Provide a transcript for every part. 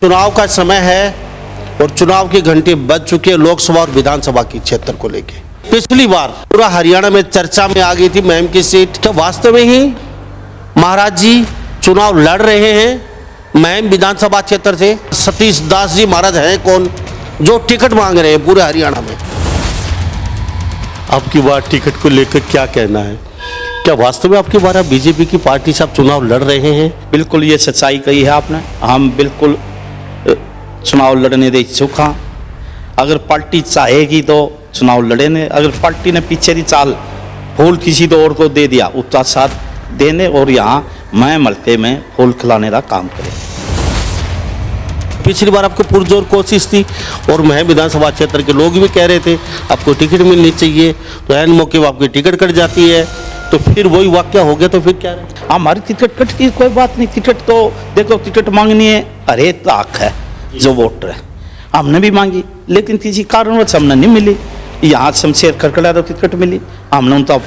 चुनाव का समय है और चुनाव की घंटी बज चुकी है लोकसभा और विधानसभा की क्षेत्र को लेके। पिछली बार पूरा हरियाणा में चर्चा में आ गई थी मैम की सीट। क्या वास्तव में ही महाराज जी चुनाव लड़ रहे हैं मैम विधानसभा क्षेत्र से? सतीश दास जी महाराज हैं कौन जो टिकट मांग रहे हैं पूरे हरियाणा में? आपकी बार टिकट को लेकर क्या कहना है? क्या वास्तव में आपकी बार बीजेपी की पार्टी से आप चुनाव लड़ रहे हैं? बिल्कुल ये सच्चाई कही है आपने। हम बिल्कुल चुनाव लड़ने दे इच्छुक हैं। अगर पार्टी चाहेगी तो चुनाव लड़ेंगे। अगर पार्टी ने पीछे की चाल फूल किसी तो और को दे दिया उसका साथ देने और यहाँ मैं मलके में फूल खिलाने का काम करें। पिछली बार आपको पुरजोर कोशिश थी और मैं विधानसभा क्षेत्र के लोग भी कह रहे थे आपको टिकट मिलनी चाहिए, तो ऐन मौके पर आपकी टिकट कट जाती है, तो फिर वही वाक्य हो गया। तो फिर क्या रहे? हमारी टिकट कट की कोई बात नहीं। टिकट तो देखो, टिकट मांगनी है हर एक हक है जो वोटर है। हमने भी मांगी लेकिन किसी कारणवश हमने नहीं मिली। यहाँ शमशेर खरकड़ा तो टिकट मिली, हमने उनका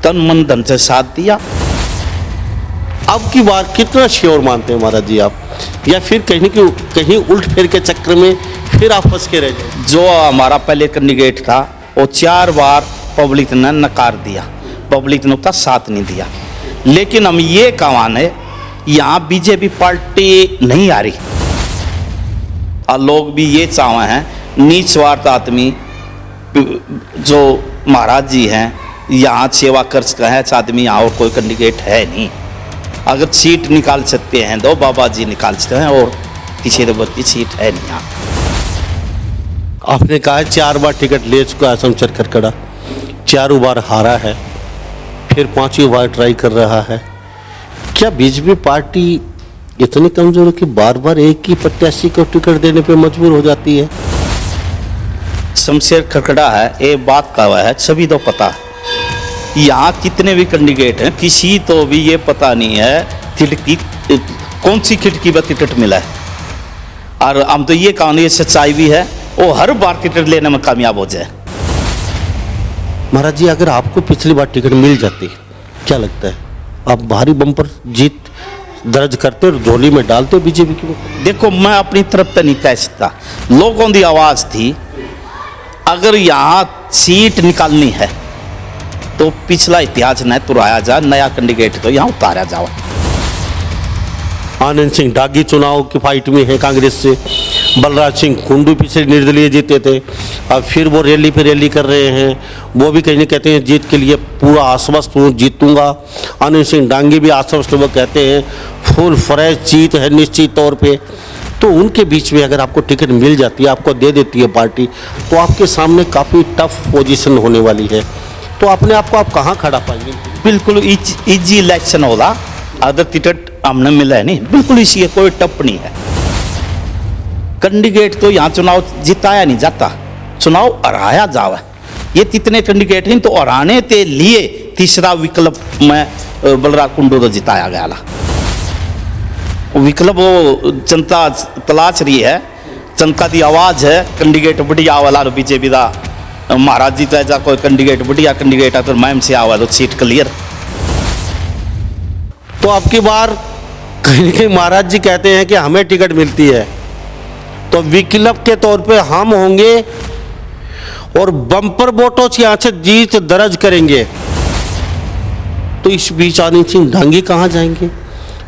तन मन धन से साथ दिया। अब की बार कितना श्योर मानते हैं महाराज जी आप, या फिर कहीं उल्ट फेर के चक्कर में फिर आप फंस के रह जाए? जो हमारा पहले कैंडिडेट था वो 4 बार पब्लिक ने नकार दिया, पब्लिक ने उसका साथ नहीं दिया। लेकिन हम ये कहवाने यहाँ बीजेपी पार्टी नहीं आ रही और लोग भी ये चाहे हैं नीच स्वार्थ आदमी जो महाराज जी हैं यहाँ सेवा कर सकते हैं आदमी, यहाँ और कोई कैंडिडेट है नहीं। अगर सीट निकाल सकते हैं तो बाबा जी निकाल सकते हैं और किसी तो की सीट है नहीं यहाँ। आपने कहा है 4 बार टिकट ले चुका है शमशेर खरकड़ा, 4 बार हारा है, फिर 5वीं बार ट्राई कर रहा है। क्या बीजेपी पार्टी इतनी कमजोर है कि बार बार एक ही प्रत्याशी को टिकट देने पे मजबूर हो जाती है? शमशेर खरकड़ा है ये बात का हुआ है, सभी तो पता है। यहाँ कितने भी कैंडिडेट हैं किसी तो भी ये पता नहीं है खिड़की कौन सी खिड़की पर टिकट मिला है। और हम तो ये कहानी सच्चाई भी है वो हर बार टिकट लेने में कामयाब हो जाए। महाराज जी अगर आपको पिछली बार टिकट मिल जाती क्या लगता है आप भारी बम्पर जीत दर्ज करते और झोली में डालते बीजेपी की? देखो मैं अपनी तरफ तो नहीं कह सकता, लोगों की आवाज़ थी। अगर यहाँ सीट निकालनी है तो पिछला इतिहास न तुराया जा, नया कैंडिडेट तो यहाँ उतारा जाओ। आनंद सिंह डागी चुनाव की फाइट में है कांग्रेस से, बलराज सिंह कुंडू पिछले निर्दलीय जीते थे, अब फिर वो रैली पे रैली कर रहे हैं। वो भी कहीं कहते हैं जीत के लिए पूरा आश्वस्त हूँ, जीतूंगा। आनंद सिंह डांगी भी आश्वस्त, वो कहते हैं फुल फ्रेश जीत है निश्चित तौर पे। तो उनके बीच में अगर आपको टिकट मिल जाती है, आपको दे देती है पार्टी, तो आपके सामने काफ़ी टफ पोजीशन होने वाली है। तो अपने आप को आप कहाँ खड़ा पाएंगे? बिल्कुल इजी इलेक्शन होगा। अगर टिकट हमने मिला है नहीं, बिल्कुल इसी है, कोई टप नहीं है। कैंडिडेट तो यहाँ चुनाव जिताया नहीं जाता, चुनाव हराया जावा। ये कितने कैंडिडेट हैं तो हराने के लिए तीसरा विकल्प में बलराज कुंडू तो जिताया गया ला। विकल्प वो जनता तलाश रही है, जनता की आवाज़ है। कैंडिडेट बढ़िया वाला बीजेपी का महाराज जी तो ऐसा कोई कैंडिडेट बढ़िया कैंडिडेट है तो मैम से आवा तो सीट क्लियर। तो अब की बार कहीं न कहीं महाराज जी कहते हैं कि हमें टिकट मिलती है तो विकल्प के तौर पे हम होंगे और बम्पर वोटों से यहाँ से जीत दर्ज करेंगे। तो इस बीच आनंद सिंह डांगी कहाँ जाएंगे?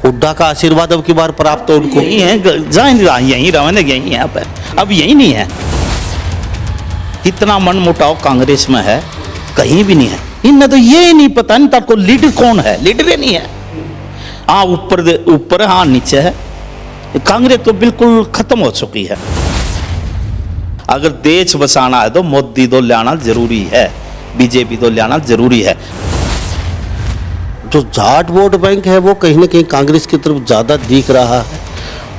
हुड्डा का आशीर्वाद अब की बार प्राप्त हो उनको? यही है, जाएंगे यहीं रहेंगे, यहीं है अब यही नहीं है। इतना मन मुटाव कांग्रेस में है कहीं भी नहीं है। इन्हें तो ये नहीं पता नहीं ताको लीडर कौन है, लीडर ही नहीं है। हाँ ऊपर हाँ नीचे है। कांग्रेस तो बिल्कुल खत्म हो चुकी है। अगर देश बसाना है तो मोदी तो लाना जरूरी है, बीजेपी तो लाना जरूरी है। जो जाट वोट बैंक है वो कहीं ना कहीं कांग्रेस की तरफ ज़्यादा दिख रहा है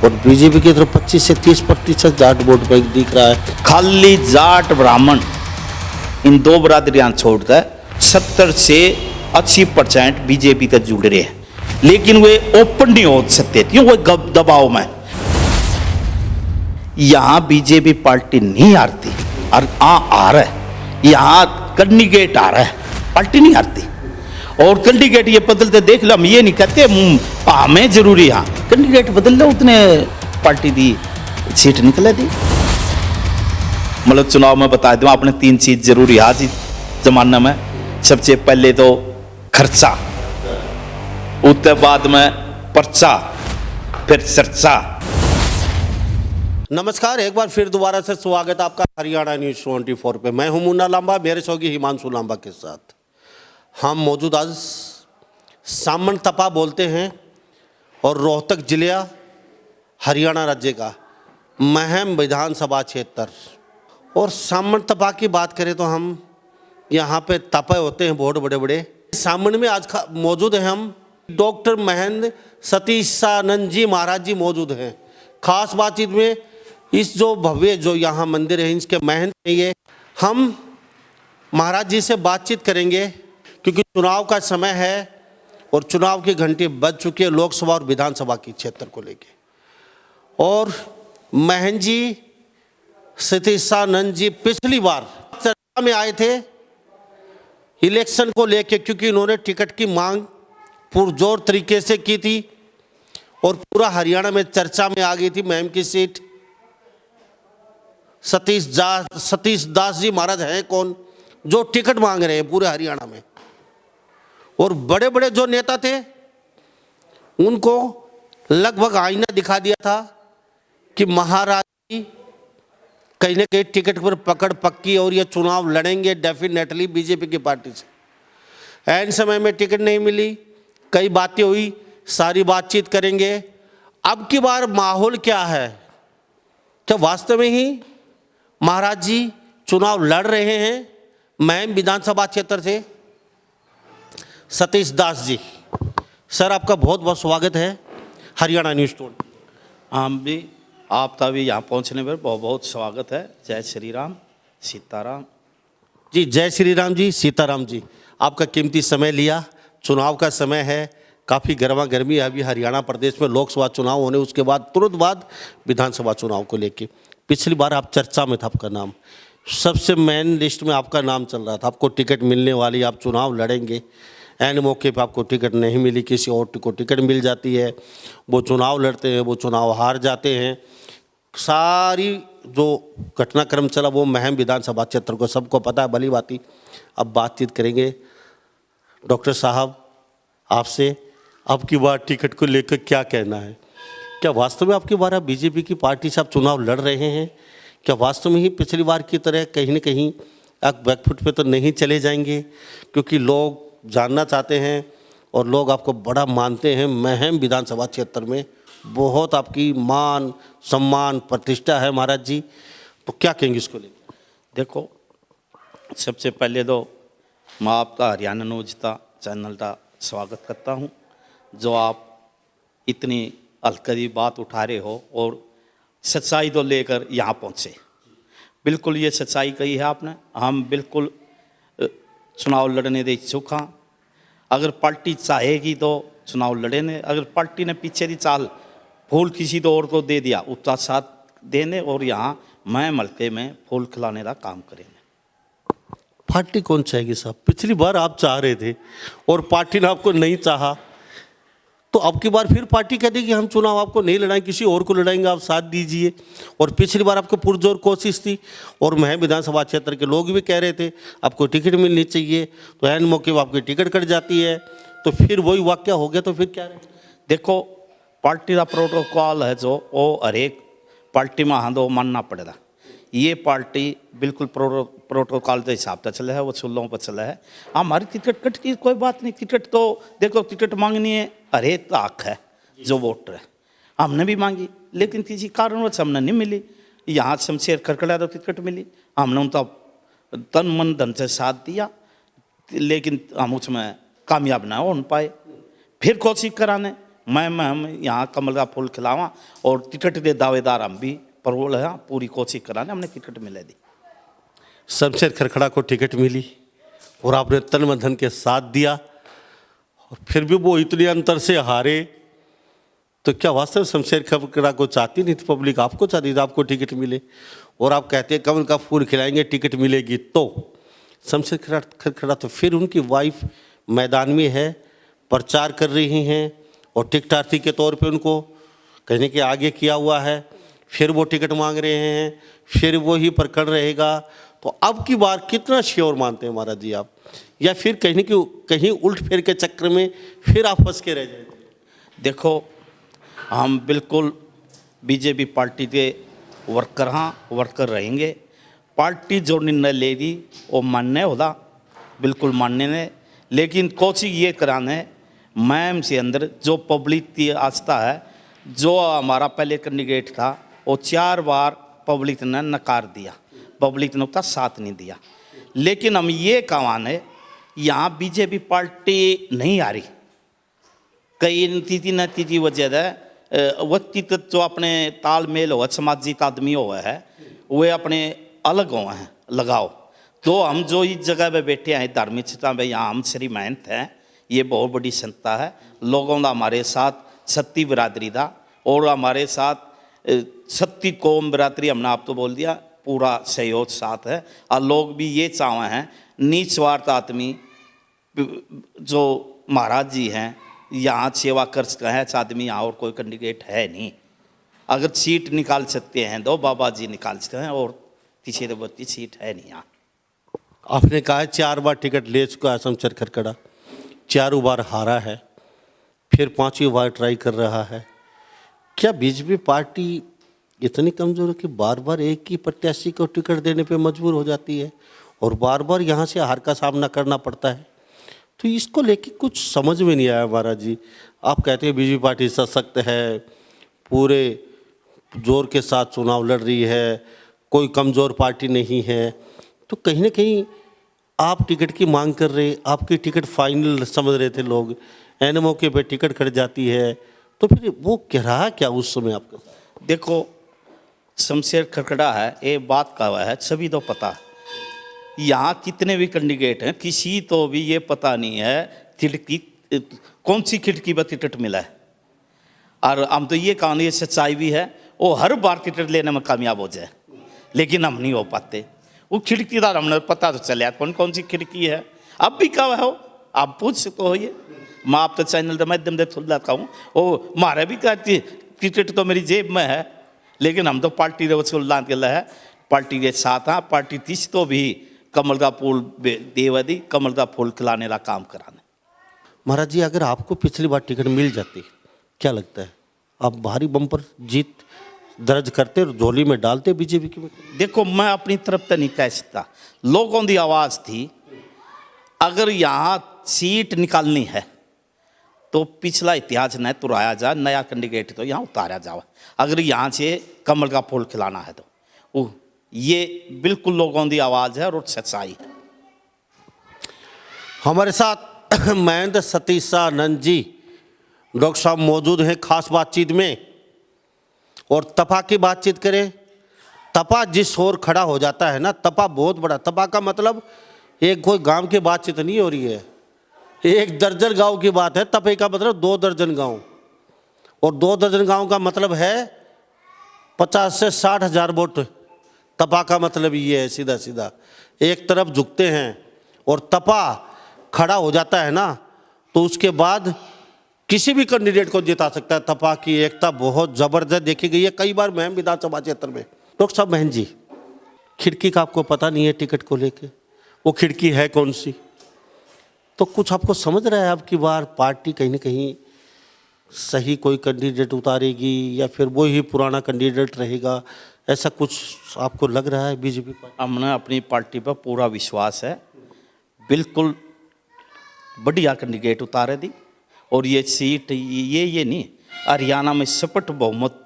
और बीजेपी की तरफ 25 से 30% जाट वोट बैंक दिख रहा है। खाली जाट ब्राह्मण इन 2 बरादरियां छोड़कर 70 से 80% बीजेपी का जुड़ रहे हैं। लेकिन वे ओपन नहीं हो सकते क्यों? वो दबाव में। यहाँ बीजेपी पार्टी नहीं हारती और आ रहा है, यहाँ कैंडिडेट आ रहा है, पार्टी नहीं हारती। और कैंडिडेट ये बदलते देख लो, हम ये नहीं कहते हमें जरूरी है कैंडिडेट बदल लो, उतने पार्टी दी सीट निकले दी। मतलब चुनाव में बता दूं आपने 3 चीज जरूरी आज इस जमाने में। सबसे पहले तो खर्चा, उसके बाद में पर्चा, फिर चर्चा। नमस्कार, एक बार फिर दोबारा से स्वागत है आपका हरियाणा न्यूज 24 पे। मैं हूं मुन्ना लांबा, मेरे सहयोगी हिमांशु लांबा के साथ। हम मौजूद आज सामन तपा बोलते हैं और रोहतक जिला हरियाणा राज्य का महम विधानसभा क्षेत्र। और सामन तपा की बात करें तो हम यहाँ पे तपे होते हैं बहुत बड़े बड़े। सामन में आज मौजूद हैं हम डॉक्टर महेंद्र सतीशानंद जी महाराज जी मौजूद हैं। खास बातचीत में इस जो भव्य जो यहाँ मंदिर है इसके महंत हैं ये, हम महाराज जी से बातचीत करेंगे क्योंकि चुनाव का समय है और चुनाव की घंटी बज चुकी है लोकसभा और विधानसभा की क्षेत्र को लेके। और महंत जी सतीशानंद जी पिछली बार चर्चा में आए थे इलेक्शन को लेके, क्योंकि इन्होंने टिकट की मांग पुरजोर तरीके से की थी और पूरा हरियाणा में चर्चा में आ गई थी महम की सीट। सतीश दास जी महाराज हैं कौन जो टिकट मांग रहे हैं पूरे हरियाणा में। और बड़े बड़े जो नेता थे उनको लगभग आईना दिखा दिया था कि महाराज जी कहीं ना कहीं टिकट पर पकड़ पक्की और ये चुनाव लड़ेंगे डेफिनेटली बीजेपी की पार्टी से। ऐन समय में टिकट नहीं मिली, कई बातें हुई, सारी बातचीत करेंगे। अब की बार माहौल क्या है, क्या वास्तव में ही महाराज जी चुनाव लड़ रहे हैं महम विधानसभा क्षेत्र से? सतीश दास जी सर, आपका बहुत बहुत स्वागत है हरियाणा न्यूज 24। हम भी आपका भी यहाँ पहुँचने पर बहुत बहुत स्वागत है। जय श्री राम, सीताराम जी। जय श्री राम जी, सीताराम जी। आपका कीमती समय लिया, चुनाव का समय है, काफ़ी गर्मा गर्मी है अभी हरियाणा प्रदेश में। लोकसभा चुनाव होने उसके बाद तुरंत बाद विधानसभा चुनाव को लेके पिछली बार आप चर्चा में था, आपका नाम सबसे मेन लिस्ट में आपका नाम चल रहा था। आपको टिकट मिलने वाली, आप चुनाव लड़ेंगे। ऐन मौके पर आपको टिकट नहीं मिली, किसी और को टिकट मिल जाती है, वो चुनाव लड़ते हैं, वो चुनाव हार जाते हैं। सारी जो घटनाक्रम चला वो महम विधानसभा क्षेत्र को सबको पता है, भली बाती। अब बातचीत करेंगे डॉक्टर साहब आपसे, अब की बार टिकट को लेकर क्या कहना है? क्या वास्तव में आपकी बार आप बीजेपी की पार्टी से आप चुनाव लड़ रहे हैं? क्या वास्तव में ही पिछली बार की तरह कहीं ना कहीं आप बैकफुट पे तो नहीं चले जाएंगे? क्योंकि लोग जानना चाहते हैं और लोग आपको बड़ा मानते हैं। महम विधानसभा क्षेत्र में बहुत आपकी मान सम्मान प्रतिष्ठा है महाराज जी, तो क्या कहेंगे इसको लेकर? देखो, सबसे पहले तो मैं आपका हरियाणा न्यूज का चैनल का स्वागत करता हूँ, जो आप इतनी हल्की बात उठा रहे हो और सच्चाई तो लेकर यहाँ पहुँचे। बिल्कुल ये सच्चाई कही है आपने। हम बिल्कुल चुनाव लड़ने दे इच्छुक हाँ। अगर पार्टी चाहेगी तो चुनाव लड़े ने, अगर पार्टी ने पीछे की चाल फूल किसी तो और को दे दिया उसका साथ देने और यहाँ मैं मलके में फूल खिलाने का काम करेंगे। पार्टी कौन चाहेगी साहब? पिछली बार आप चाह रहे थे और पार्टी ने आपको नहीं चाहा, तो अब की बार फिर पार्टी कह देगी हम चुनाव आपको नहीं लड़ाएंगे, किसी और को लड़ाएंगे, आप साथ दीजिए। और पिछली बार आपको पुरजोर कोशिश थी और महम विधानसभा क्षेत्र के लोग भी कह रहे थे आपको टिकट मिलनी चाहिए, तो ऐन मौके पर आपकी टिकट कट जाती है, तो फिर वही वाक्य हो गया। तो फिर क्या रहे? देखो, पार्टी का प्रोटोकॉल है जो वो हर एक पार्टी में हाँ तो मानना पड़ेगा। ये पार्टी बिल्कुल प्रोटोकॉल के हिसाब से चले है, वो चुल्लों पर चले है। हमारी टिकट कट की कोई बात नहीं। टिकट तो देखो, टिकट मांगनी है हर एक का हक है जो वोटर है। हमने भी मांगी लेकिन किसी कारणवश हमने नहीं मिली। यहाँ शमशेर खड़खड़ा तो टिकट मिली, हमने उनका तन मन धन से साथ दिया, लेकिन हम उसमें कामयाब ना हो पाए। फिर कोशिश कराने हम यहाँ कमल का फूल खिलावा और टिकट के दावेदार हम भी परवोल है, पूरी कोशिश कराने हमने टिकट मिले दी। शमशेर खड़खड़ा को टिकट मिली और आपने तन मन धन के साथ दिया और फिर भी वो इतने अंतर से हारे, तो क्या वास्तव में शमशेर खड़खड़ा को चाहती नहीं थी पब्लिक? आपको चाहती थी आपको टिकट मिले और आप कहते हैं कमल का फूल खिलाएंगे टिकट मिलेगी। तो शमशेर खड़खड़ा तो फिर उनकी वाइफ मैदान में है, प्रचार कर रही हैं और टिकटार्थी के तौर पे उनको कहने के आगे किया हुआ है, फिर वो टिकट मांग रहे हैं, फिर वो ही प्रकरण रहेगा। तो अब की बार कितना श्योर मानते हैं महाराज जी आप, या फिर कहीं उल्ट फेर के चक्कर में फिर आप फंस के रह जाएंगे? देखो, हम बिल्कुल बीजेपी पार्टी के वर्कर रहेंगे। पार्टी जो निर्णय लेगी वो मान्य होगा, बिल्कुल मान्य ने। लेकिन कोशिश ये कराने मैम से अंदर जो पब्लिक की आस्था है, जो हमारा पहले कैंडिडेट था वो 4 बार पब्लिक ने नकार दिया, पब्लिक ने उसका साथ नहीं दिया। लेकिन हम ये कहाने यहाँ बीजेपी पार्टी नहीं आ रही, कई नतीजी वजह है। व्यक्तित्व जो अपने तालमेल हो, सामाजिक आदमी हुआ है, वे अपने अलग हुए हैं लगाओ। तो हम जो इस जगह पे बैठे हैं धार्मिक संस्था में, यहाँ हम श्री महंत हैं, ये बहुत बड़ी संस्था है। लोगों का हमारे साथ सत्ती बिरादरी था और हमारे साथ सत्ती कौम बिरादरी, हमने आप तो बोल दिया, पूरा सहयोग साथ है। और लोग भी ये चाहे हैं निस्वार्थ आदमी जो महाराज जी हैं यहाँ सेवा कर सकते हैं। आदमी यहाँ और कोई कैंडिडेट है नहीं, अगर सीट निकाल सकते हैं तो बाबा जी निकाल सकते हैं, और तीसरे बत्ती सीट है नहीं यहाँ। आपने कहा है 4 बार टिकट ले चुका है शमशेर खरकड़ा, 4 बार हारा है, फिर 5वीं बार ट्राई कर रहा है। क्या बीजेपी पार्टी इतनी कमज़ोर है कि बार बार एक ही प्रत्याशी को टिकट देने पे मजबूर हो जाती है और बार बार यहाँ से हार का सामना करना पड़ता है? तो इसको लेके कुछ समझ में नहीं आया महाराज जी। आप कहते हैं बीजेपी पार्टी सशक्त है, पूरे जोर के साथ चुनाव लड़ रही है, कोई कमज़ोर पार्टी नहीं है, तो कहीं ना कहीं आप टिकट की मांग कर रहे, आपकी टिकट फाइनल समझ रहे थे लोग, ऐन मौके पे टिकट कट जाती है, तो फिर वो कह रहा क्या उस समय आपका? देखो, शमशेर खरकड़ा है, ये बात का हुआ है, सभी तो पता है। यहाँ कितने भी कैंडिडेट हैं, किसी तो भी ये पता नहीं है खिड़की कौन सी खिड़की पर टिकट मिला है। और हम तो ये कहानी ये सच्चाई भी है, वो हर बार टिकट लेने में कामयाब हो जाए, लेकिन हम नहीं हो पाते। वो खिड़कीदार हमने पता तो चलिया कौन कौन सी खिड़की है। अब भी कहा हो, आप पूछ सकते हो, ये मैं आप तो चैनल के माध्यम से खुल जाता हूँ। वो मारे भी कहती टिकट तो मेरी जेब में है, लेकिन हम तो पार्टी के वसूल के लिए है, पार्टी के साथ हाँ। पार्टी तीस तो भी कमल का फूल देवदी, कमल का फूल खिलाने का काम कराने। महाराज जी, अगर आपको पिछली बार टिकट मिल जाती, क्या लगता है आप भारी बम्पर जीत दर्ज करते और झोली में डालते बीजेपी की? देखो, मैं अपनी तरफ तो नहीं कह सकता, लोगों की आवाज़ थी। अगर यहाँ सीट निकालनी है तो पिछला इतिहास न तुराया जाए, नया कैंडिडेट तो यहाँ उतारा जाए। अगर यहाँ से कमल का फूल खिलाना है तो वो ये बिल्कुल लोगों की आवाज़ है और सच्चाई है। हमारे साथ महेंद्र सतीशानंद जी डॉक्टर साहब मौजूद हैं खास बातचीत में। और तपा की बातचीत करें, तपा जिस ओर खड़ा हो जाता है ना, तपा बहुत बड़ा, तपा का मतलब एक कोई गांव की बातचीत नहीं हो रही है, 1 दर्जन गांव की बात है। तपे का मतलब 2 दर्जन गांव, और 2 दर्जन गांव का मतलब है 50 से 60 हज़ार वोट। तपा का मतलब ये है, सीधा सीधा एक तरफ झुकते हैं और तपा खड़ा हो जाता है ना, तो उसके बाद किसी भी कैंडिडेट को जिता सकता है। तपा की एकता बहुत ज़बरदस्त देखी गई है कई बार महम विधानसभा क्षेत्र में। डॉक्टर साहब महन जी, खिड़की का आपको पता नहीं है टिकट को लेके, वो खिड़की है कौन सी? तो कुछ आपको समझ रहा है अब की बार पार्टी कहीं ना कहीं सही कोई कैंडिडेट उतारेगी या फिर वो ही पुराना कैंडिडेट रहेगा, ऐसा कुछ आपको लग रहा है बीजेपी पार्टी? हमने अपनी पार्टी पर पूरा विश्वास है, बिल्कुल बढ़िया कैंडिडेट उतारे दी। और ये सीट ये नहीं, हरियाणा में स्पष्ट बहुमत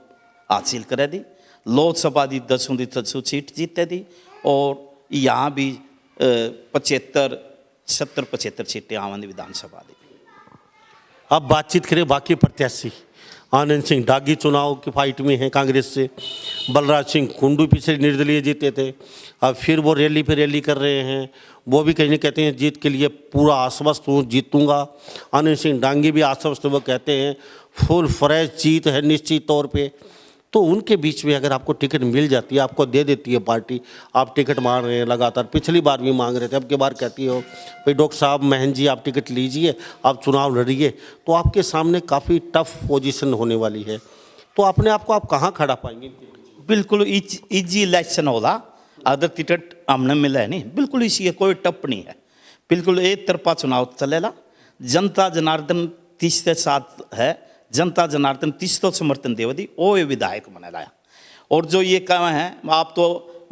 हासिल करे दी, लोकसभा की 10 सीट जीते दी, और यहाँ भी 75 सीटें आवन विधानसभा दी। अब बातचीत करें बाकी प्रत्याशी। आनंद सिंह डागी चुनाव की फाइट में हैं कांग्रेस से, बलराज सिंह कुंडू पिछले निर्दलीय जीते थे, अब फिर वो रैली पे रैली कर रहे हैं। वो भी कहीं कहते हैं जीत के लिए पूरा आश्वस्त हूँ, जीतूंगा। आनंद सिंह डांगी भी आश्वस्त, वो कहते हैं फुल फ्रेश जीत है निश्चित तौर पे। तो उनके बीच में अगर आपको टिकट मिल जाती है, आपको दे देती है पार्टी, आप टिकट मांग रहे हैं लगातार, पिछली बार भी मांग रहे थे, अब की बार कहती हो भाई डॉक्टर साहब महन जी आप टिकट लीजिए, आप चुनाव लड़िए, तो आपके सामने काफ़ी टफ पोजीशन होने वाली है। तो अपने आप को आप कहाँ खड़ा पाएंगे? बिल्कुल इजी इलेक्शन होला, अदर टिकट हमने मिला है नहीं, बिल्कुल इसी कोई टप नहीं है, बिल्कुल एक तरफा चुनाव चलेगा। जनता जनार्दन 30 के साथ है, जनता जनार्दन 30 तो समर्थन देवदी वो ये विधायक बना लाया। और जो ये कहा है आप तो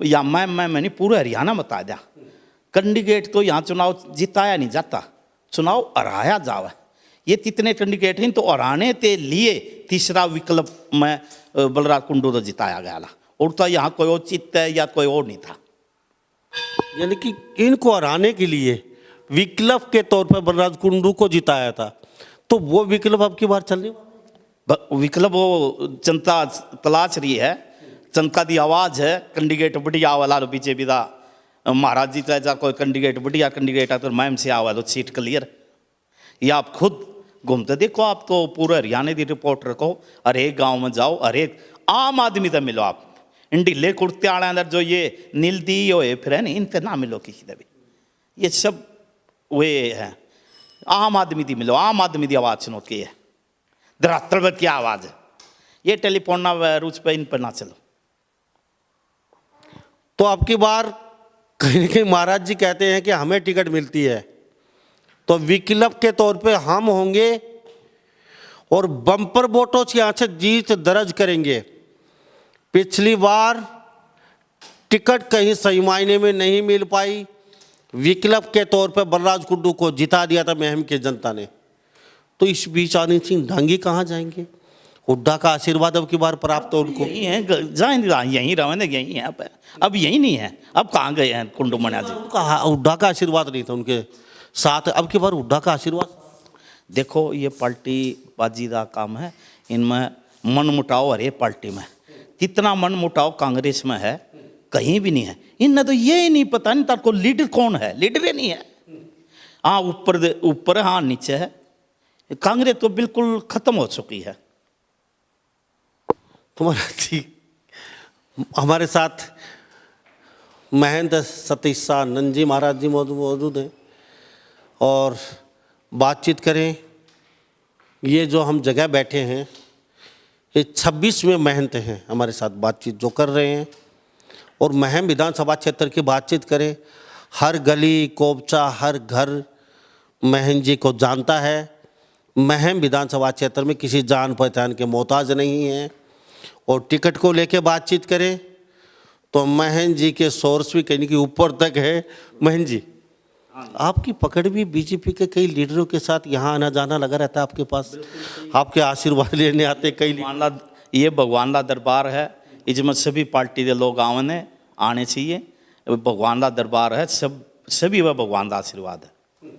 या मैंने पूरे हरियाणा बता दिया, कैंडिडेट तो यहाँ चुनाव जिताया नहीं जाता, चुनाव हराया जावा। ये कितने कैंडिडेट हैं तो हराने के लिए तीसरा विकल्प में बलराज कुंडू तो जिताया गया ला, और तो यहाँ कोई और चित्त है या कोई और नहीं था। यानी कि इनको हराने के लिए विकल्प के तौर पर बलराज कुंडू को जिताया था, तो वो विकल्प अब की बार चलने विकल्प वो जनता तलाश रही है, जनता की आवाज़ है। कैंडिडेट बढ़िया वाला बीजेपी का महाराज जी का कोई कैंडिडेट बढ़िया कैंडिडेट है तो मैम से आवा तो सीट क्लियर। या आप खुद घूमते देखो, आप तो पूरे हरियाणा की रिपोर्ट रखो, हर एक गाँव में जाओ, हर एक आम आदमी से मिलो आप। इन ढीले कुर्ते वाले अंदर जो ये नीलदी होए फिर है नहीं, इनसे ना मिलो किसी से भी, ये सब वे है आम आदमी की मिलो, आम आदमी की आवाज़ सुनो की है, धरातल पर क्या आवाज़ है। ये टेलीफोन ना रूच पे इन पर ना चलो। तो अब की बार कहीं न कहीं महाराज जी कहते हैं कि हमें टिकट मिलती है तो विकल्प के तौर पे हम होंगे और बम्पर वोटों से यहाँ से जीत दर्ज करेंगे। पिछली बार टिकट कहीं सही मायने में नहीं मिल पाई, विकल्प के तौर पे बलराज कुंडू को जिता दिया था महम की जनता ने। तो इस बीच आनंद सिंह ढांगी कहाँ जाएंगे? हुड्डा का आशीर्वाद अब की बार प्राप्त हो उनको। यही है, जाएंगे यहीं रहेंगे, यहीं है अब यही नहीं है, अब कहाँ गए हैं कुंडू मणिया जी? उनका हुड्डा का आशीर्वाद नहीं था उनके साथ, अब की बार हुड्डा का आशीर्वाद। देखो ये पार्टी बाजी का काम है, इनमें मन मुटाव हर एक पार्टी में, कितना मन मुटाव कांग्रेस में है कहीं भी नहीं है। इनने तो ये ही नहीं पता नहीं ताको लीडर कौन है, लीडर ही नहीं है। हाँ ऊपर हाँ नीचे है, कांग्रेस तो बिल्कुल खत्म हो चुकी है। तुम्हारा जी हमारे साथ महंत सतीश शाह नंजी महाराज जी मौजूद हैं और बातचीत करें। ये जो हम जगह बैठे हैं ये 26वें महंत हैं हमारे साथ बातचीत जो कर रहे हैं, और महम विधानसभा क्षेत्र की बातचीत करें। हर गली कोबचा हर घर महन जी को जानता है। महम विधानसभा क्षेत्र में किसी जान पहचान के मोहताज नहीं है। और टिकट को लेके बातचीत करें तो महन जी के सोर्स भी कहीं कि ऊपर तक है। महन जी, आपकी पकड़ भी बीजेपी के कई लीडरों के साथ यहाँ आना जाना लगा रहता है आपके पास, आपके आशीर्वाद लेने आते कई। ये भगवान का दरबार है, इसमें सभी पार्टी के लोग आने चाहिए। भगवान का दरबार है, सभी वह भगवान का आशीर्वाद है।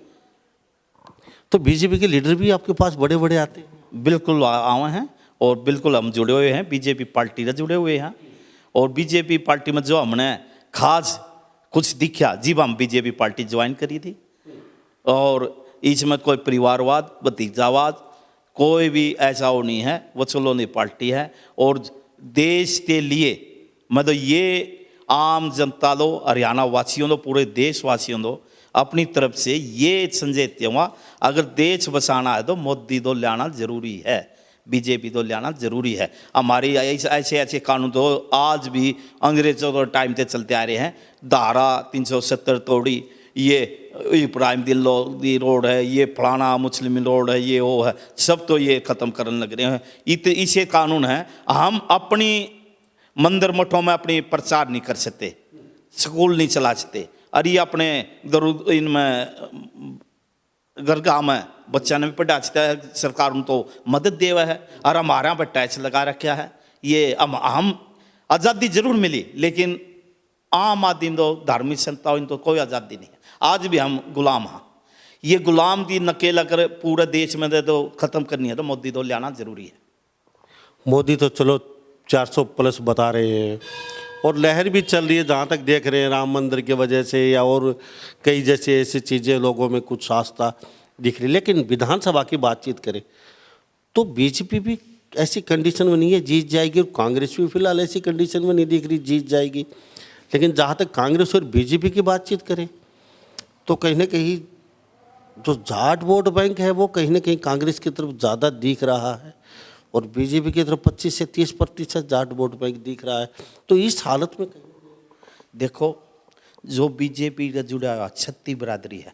तो बीजेपी के लीडर भी आपके पास बड़े बड़े आते हैं? बिल्कुल आए हैं, और बिल्कुल हम जुड़े हुए हैं, बीजेपी पार्टी से जुड़े हुए हैं। और बीजेपी पार्टी में जो हमने खास कुछ दिखा जब हम बीजेपी पार्टी ज्वाइन करी थी, और इसमें कोई परिवारवाद भतीजावाद कोई भी ऐसा वो नहीं है, वो चलोनी पार्टी है। और देश के लिए मतलब ये आम जनता लो, हरियाणा वासियों लो, पूरे देशवासियों लो अपनी तरफ से ये संजय हुआ, अगर देश बसाना है तो मोदी तो लाना जरूरी है, बीजेपी तो लाना जरूरी है। हमारी ऐसे कानून तो आज भी अंग्रेजों के टाइम से चलते आ रहे हैं। धारा 370 तोड़ी, ये इब्राहिम दी रोड है, ये फलाना मुस्लिम रोड है, ये वो है, सब तो ये ख़त्म करने लग रहे हैं। इसे कानून है, हम अपनी मंदिर मठों में अपनी प्रचार नहीं कर सकते, स्कूल नहीं चला सकते, और ये अपने इनमें दरगाह में बच्चा ने भी पढ़ा सकता है, सरकार उनको मदद दे हुआ है। और हमारे यहाँ पर टैक्स लगा रखा है। ये हम आज़ादी जरूर मिली, लेकिन आम आदमी तो धार्मिक संस्थाओं इनको कोई आज़ादी नहीं है। आज भी हम गुलाम हैं। ये गुलाम की नकेल अगर पूरे देश में दे तो ख़त्म करनी है तो मोदी तो लाना जरूरी है। मोदी तो चलो 400 प्लस बता रहे हैं, और लहर भी चल रही है जहाँ तक देख रहे हैं, राम मंदिर की वजह से या और कई जैसे ऐसी चीज़ें लोगों में कुछ आस्था दिख रही। लेकिन विधानसभा की बातचीत करें तो बीजेपी भी ऐसी कंडीशन में नहीं है जीत जाएगी, और कांग्रेस भी फिलहाल ऐसी कंडीशन में नहीं दिख रही जीत जाएगी। लेकिन जहाँ तक कांग्रेस और बीजेपी की बातचीत करें तो कहीं ना कहीं जो जाट वोट बैंक है वो कहीं ना कहीं कांग्रेस की तरफ ज़्यादा दिख रहा है। और बीजेपी की तरफ 25 से 30% जाट वोट बैंक दिख रहा है। तो इस हालत में देखो, जो बीजेपी का जुड़ा हुआ छत्ती बरादरी है,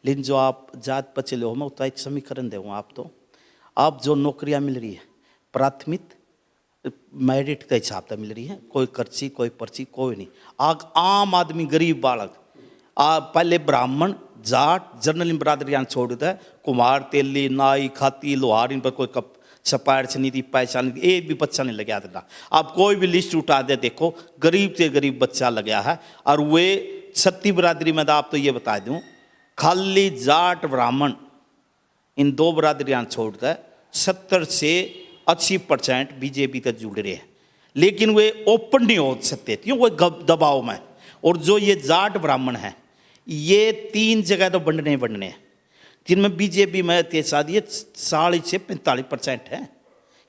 लेकिन जो आप जात पर चले हो, मैं उतना एक समीकरण दूँ आप तो, आप जो नौकरियां मिल रही है प्राथमिक मेरिट के हिसाब से मिल रही है, कोई कर्ची कोई पर्ची कोई नहीं। आम आदमी गरीब बालक पहले ब्राह्मण जाट जर्नल बरादरियां छोड़ देता है, कुम्हार तेली नाई खाती लोहार इन पर कोई कप छपाड़ नहीं थी, पहचान नहीं थी, एक भी बच्चा नहीं लगा था। अब कोई भी लिस्ट उठा दे, देखो गरीब से गरीब बच्चा लगा है। और वे छत्ती बरादरी में आप तो ये बता दूं, खाली जाट ब्राह्मण इन दो बरादरियां छोड़कर 70 से 80% बीजेपी तक जुड़ रहे हैं, लेकिन वे ओपन नहीं हो सकते क्यों, वो दबाव में। और जो ये जाट ब्राह्मण हैं, ये 3 जगह तो बनने हैं, जिनमें बीजेपी में के साथ ये 40 से 45% है।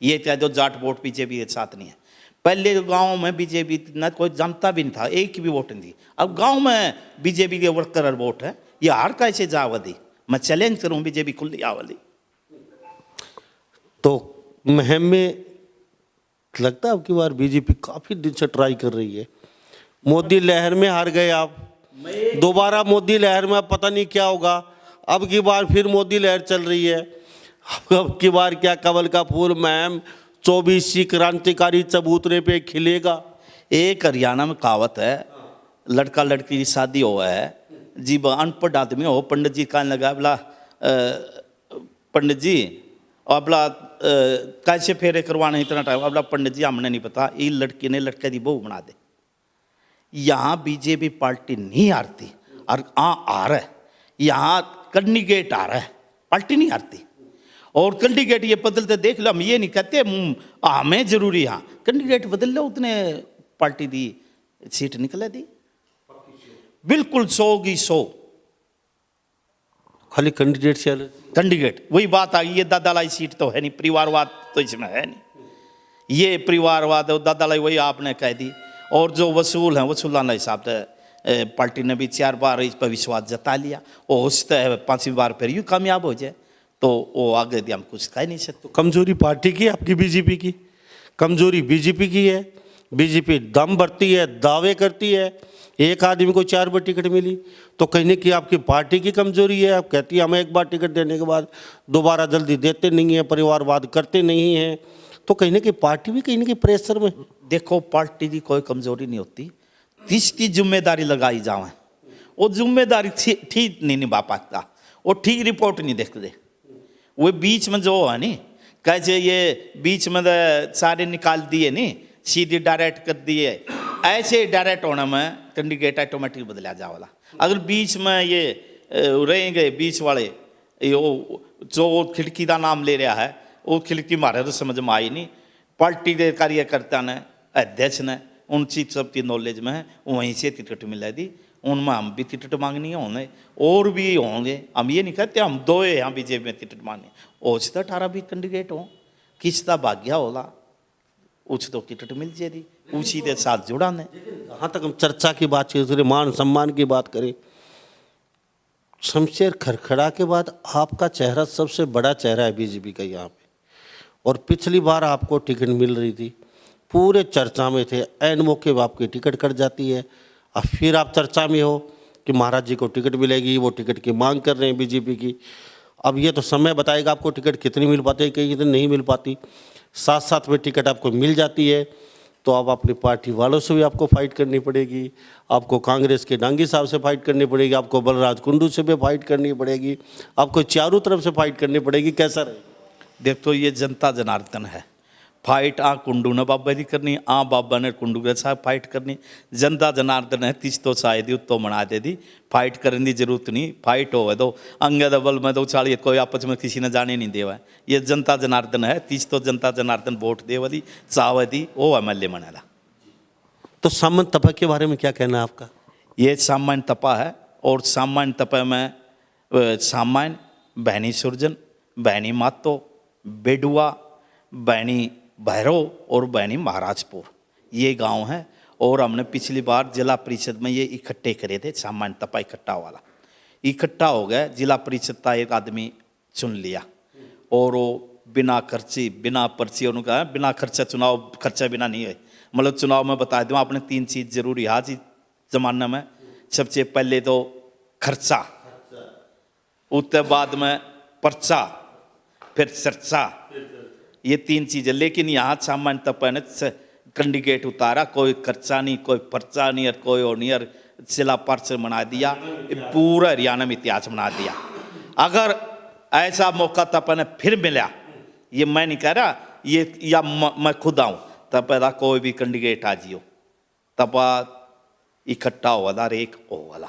ये क्या जो जाट वोट बीजेपी के साथ नहीं है। पहले गांव में बीजेपी न कोई जानता भी नहीं था, एक भी वोट नहीं थी। अब गांव में बीजेपी के वर्कर वोट है, ये हार कैसे जावदी। मैं चैलेंज करूं बीजेपी खुली आवली। तो मुहिम में लगता है अब की बार बीजेपी काफी दिन से ट्राई कर रही है। मोदी लहर में हार गए आप, दोबारा मोदी लहर में पता नहीं क्या होगा। अब की बार फिर मोदी लहर चल रही है, अब की बार क्या कमल का फूल मुहिम 24वीं क्रांतिकारी चबूतरे पे खिलेगा। एक हरियाणा में कहावत है, लड़का लड़की की शादी हुआ है जी, अनपढ़ आदमी हो, पंडित जी कहने लगा बोला पंडित जी अबला कैसे फेरे करवाने इतना टाइम, अबला पंडित जी हमने नहीं पता, ये लड़की ने लड़के की बहू बना दे। यहाँ बीजेपी पार्टी नहीं हारती और आ रहा है, यहाँ कैंडिडेट आ रहा है, पार्टी नहीं हारती। और कैंडिडेट ये बदलते देख लो, हम ये नहीं कहते हमें जरूरी, हाँ कैंडिडेट बदल लो, उतने पार्टी दी सीट निकले दी, बिल्कुल 100 की 100 खाली कैंडिडेट से कैंडिडेट। वही बात आ गई, ये दादालाई सीट तो है नहीं, परिवारवाद तो इसमें है नहीं, ये परिवारवाद और दादालाई वही आपने कह दी। और जो वसूल हैं वसूलाना हिसाब से पार्टी ने भी 4 बार इस पर विश्वास जता लिया, वो हो सकता है 5वीं बार फिर यूँ कामयाब हो जाए, तो वो आगे दिया हम कुछ कह नहीं सकते। कमजोरी पार्टी की आपकी बीजेपी की, कमजोरी बीजेपी की है। बीजेपी दम भरती है, दावे करती है, एक आदमी को 4 बार टिकट मिली, तो कहने की आपकी पार्टी की कमजोरी है। आप कहती है हमें एक बार टिकट देने के बाद दोबारा जल्दी देते नहीं है, परिवारवाद करते नहीं हैं, तो कहने की पार्टी भी कहीं ना कहीं प्रेशर में। देखो पार्टी की कोई कमजोरी नहीं होती, जिसकी जिम्मेदारी लगाई जाए वो जिम्मेदारी ठीक नहीं निभा पाता, वो ठीक रिपोर्ट नहीं देखते। वो बीच में जो है नी, कैसे ये बीच में सारे निकाल दिए नी, सीधे डायरेक्ट कर दिए, ऐसे डायरेक्ट होने में कैंडिडेट ऑटोमेटिक बदला जावाला। अगर बीच में ये रहेंगे बीच वाले, जो खिड़की का नाम ले रहा है, वो खिड़की मारे तो समझ में आई नहीं। पार्टी के कार्यकर्ता ने अध्यक्ष ने उन चीज सब की नॉलेज में है, वहीं से टिकट मिला दी, उनमें हम भी टिकट मांगनी है, होंगे और भी होंगे। हम ये नहीं कहते हम 2 यहाँ बीजेपी में टिकट मांगने, ओछ तो 18 भी कैंडिडेट हो, किसका भाग्य होला उछ तो टिकट मिल जाएगी, उसी के साथ जुड़ा ने। जहाँ तक हम चर्चा की बात करें, मान सम्मान की बात करें, शमशेर खरखड़ा के बाद आपका चेहरा सबसे बड़ा चेहरा है बीजेपी का यहाँ पे। और पिछली बार आपको टिकट मिल रही थी, पूरे चर्चा में थे, ऐन मौके पर आपकी टिकट कट जाती है, अब फिर आप चर्चा में हो कि महाराज जी को टिकट मिलेगी, वो टिकट की मांग कर रहे हैं बीजेपी की। अब ये तो समय बताएगा आपको टिकट कितनी मिल पाती है, कितनी नहीं मिल पाती। साथ साथ में टिकट आपको मिल जाती है तो अब अपनी पार्टी वालों से भी आपको फाइट करनी पड़ेगी, आपको कांग्रेस के डांगी साहब से फाइट करनी पड़ेगी, आपको बलराज कुंडू से भी फाइट करनी पड़ेगी, आपको चारों तरफ से फाइट करनी पड़ेगी। कैसा रहेगा? देखो ये जनता जनार्दन है, फाइट आ कुंडू ने बाबा की करनी, आ बाबा ने कुंडू के साथ फाइट करनी। जनता जनार्दन है, तीस तो शायद ही उत्तो बना दे दी, फाइट करने की जरूरत नहीं। फाइट हो तो अंगद बल में तो उछालिए, कोई आपस में किसी ने जाने नहीं देवा। ये जनता जनार्दन है, तीस तो जनता जनार्दन वोट दे वाली चाव दी, वो एमएलए बनेगा। तो सामान्य तपा के बारे में क्या कहना है आपका? ये सामान्य तपा है, और सामान्य तपा में सामान्य बहनी सुरजन, बहनी मातो, बेडुआ, बहनी भैरव और बहनी महाराजपुर, ये गांव हैं। और हमने पिछली बार जिला परिषद में ये इकट्ठे करे थे, सामान्य तपा इकट्ठा वाला इकट्ठा हो गया, जिला परिषद का एक आदमी चुन लिया और वो बिना खर्ची बिना पर्ची, उन्होंने कहा बिना खर्चा चुनाव, खर्चा बिना नहीं है। मतलब चुनाव में बता दूँ आपने 3 चीज़ जरूरी आज ही जमाने में। सबसे पहले तो खर्चा, उसके बाद में पर्चा, फिर चर्चा, ये 3 चीज़ें। लेकिन यहाँ सामान्यतः पहले कैंडिडेट उतारा, कोई खर्चा नहीं, कोई पर्चा नहीं, और कोई और नहीं, और जिला पार्षद बना दिया, पूरा हरियाणा में इतिहास बना दिया। अगर ऐसा मौका तब मैंने फिर मिला, ये मैं नहीं कह रहा, ये या मैं खुद आऊँ, तब पैदा कोई भी कैंडिडेट आ जियो, तब इकट्ठा हुआ था, एक हो वाला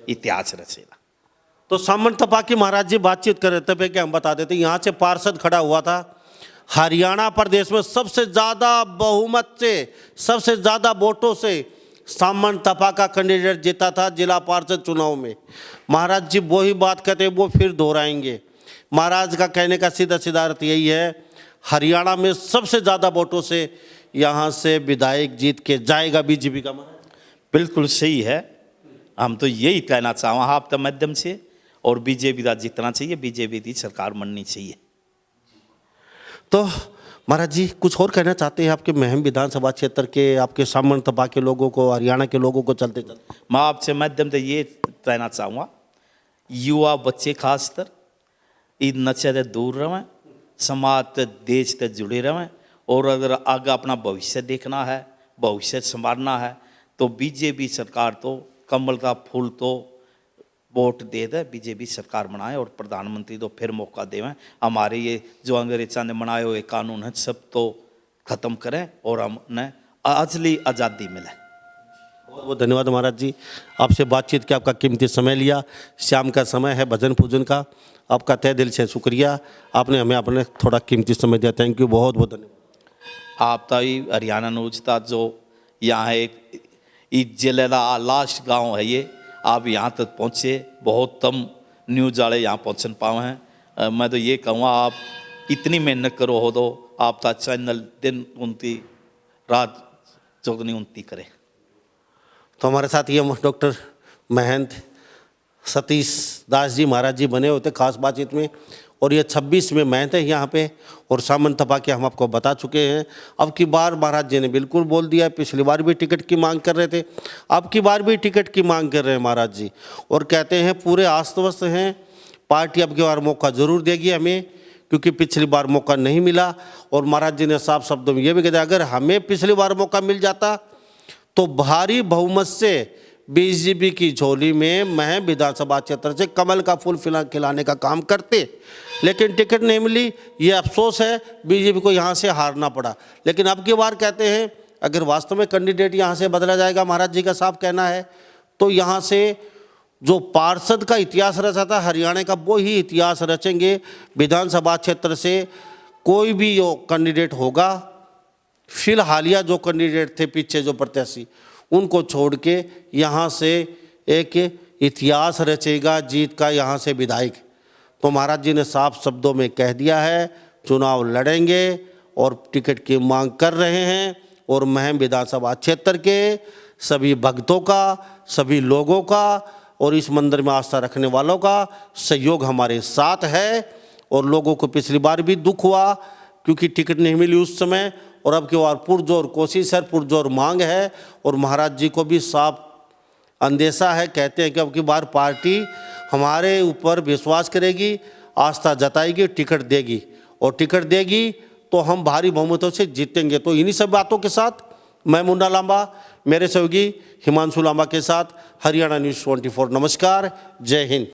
इतिहास रचेगा। तो सामंत तपा की महाराज जी बातचीत कर रहे थे पे कि हम बता देते, यहाँ से पार्षद खड़ा हुआ था, हरियाणा प्रदेश में सबसे ज़्यादा बहुमत से, सबसे ज़्यादा वोटों से सामंत तपा का कैंडिडेट जीता था जिला पार्षद चुनाव में। महाराज जी वही बात कहते हैं, वो फिर दोहराएंगे। महाराज का कहने का सीधा सीधा अर्थ यही है, हरियाणा में सबसे ज़्यादा वोटों से यहाँ से विधायक जीत के जाएगा बीजेपी का। बिल्कुल सही है, हम तो यही कहना चाहूँ आपके माध्यम से, और बीजेपी का जीतना चाहिए, बीजेपी की सरकार बननी चाहिए। तो महाराज जी कुछ और कहना चाहते हैं आपके महम विधानसभा क्षेत्र के, आपके सामंत तपा के लोगों को, हरियाणा के लोगों को चलते चलते? मैं आपसे माध्यम से ये कहना चाहूँगा, युवा बच्चे खासकर इन नशे से दूर रहें, समाज से देश से जुड़े रहें, और अगर आगे अपना भविष्य देखना है, भविष्य संवारना है, तो बीजेपी सरकार तो कमल का फूल तो वोट दे दे, बीजेपी सरकार बनाए, और प्रधानमंत्री तो फिर मौका देवें। हमारे ये जो अंग्रेजों ने बनाए हुए कानून हैं सब तो ख़त्म करें, और हमने असली आज़ादी मिले। बहुत बहुत धन्यवाद महाराज जी, आपसे बातचीत के आपका कीमती समय लिया। शाम का समय है भजन पूजन का, आपका तहे दिल से शुक्रिया, आपने हमें अपने थोड़ा कीमती समय दिया। थैंक यू, बहुत बहुत धन्यवाद। आप ताई हरियाणा न्यूज था जो यहाँ एक जिले का लास्ट गांव है ये, आप यहाँ तक पहुँचे, बहुत कम न्यूज़ वाले यहाँ पहुँच पाए हैं। मैं तो ये कहूँगा आप इतनी मेहनत करो हो तो आपका चैनल दिन उनती रात चौगनी उनती करे। तो हमारे साथ ये डॉक्टर महंत सतीश दास जी महाराज जी बने होते खास बातचीत में, और ये 26 में महंत है यहाँ पे, और सामंत तपा के हम आपको बता चुके हैं। अब की बार महाराज जी ने बिल्कुल बोल दिया, पिछली बार भी टिकट की मांग कर रहे थे, अब की बार भी टिकट की मांग कर रहे हैं महाराज जी, और कहते हैं पूरे आश्वस्त हैं, पार्टी अब की बार मौका ज़रूर देगी हमें, क्योंकि पिछली बार मौका नहीं मिला। और महाराज जी ने साफ शब्दों में ये भी कह दिया, अगर हमें पिछली बार मौका मिल जाता तो भारी बहुमत से बीजेपी की झोली में महम विधानसभा क्षेत्र से कमल का फूल खिलाने का काम करते, लेकिन टिकट नहीं मिली। ये अफसोस है, बीजेपी को यहाँ से हारना पड़ा। लेकिन अब की बार कहते हैं अगर वास्तव में कैंडिडेट यहाँ से बदला जाएगा, महाराज जी का साफ कहना है, तो यहाँ से जो पार्षद का इतिहास रचा था हरियाणा का, वो ही इतिहास रचेंगे। विधानसभा क्षेत्र से कोई भी जो कैंडिडेट होगा, फिलहालिया जो कैंडिडेट थे पीछे जो प्रत्याशी, उनको छोड़ के यहाँ से एक इतिहास रचेगा जीत का, यहाँ से विधायक। तो महाराज जी ने साफ शब्दों में कह दिया है चुनाव लड़ेंगे, और टिकट की मांग कर रहे हैं। और महम विधानसभा क्षेत्र के सभी भक्तों का, सभी लोगों का, और इस मंदिर में आस्था रखने वालों का सहयोग हमारे साथ है। और लोगों को पिछली बार भी दुख हुआ क्योंकि टिकट नहीं मिली उस समय, और अब की बार पुरजोर कोशिश है, पुरजोर मांग है। और महाराज जी को भी साफ अंदेशा है, कहते हैं कि अब की बार पार्टी हमारे ऊपर विश्वास करेगी, आस्था जताएगी, टिकट देगी, और टिकट देगी तो हम भारी बहुमतों से जीतेंगे। तो इन्हीं सब बातों के साथ मैं मुन्ना लांबा, मेरे सहयोगी हिमांशु लांबा के साथ हरियाणा न्यूज़ 24, नमस्कार, जय हिंद।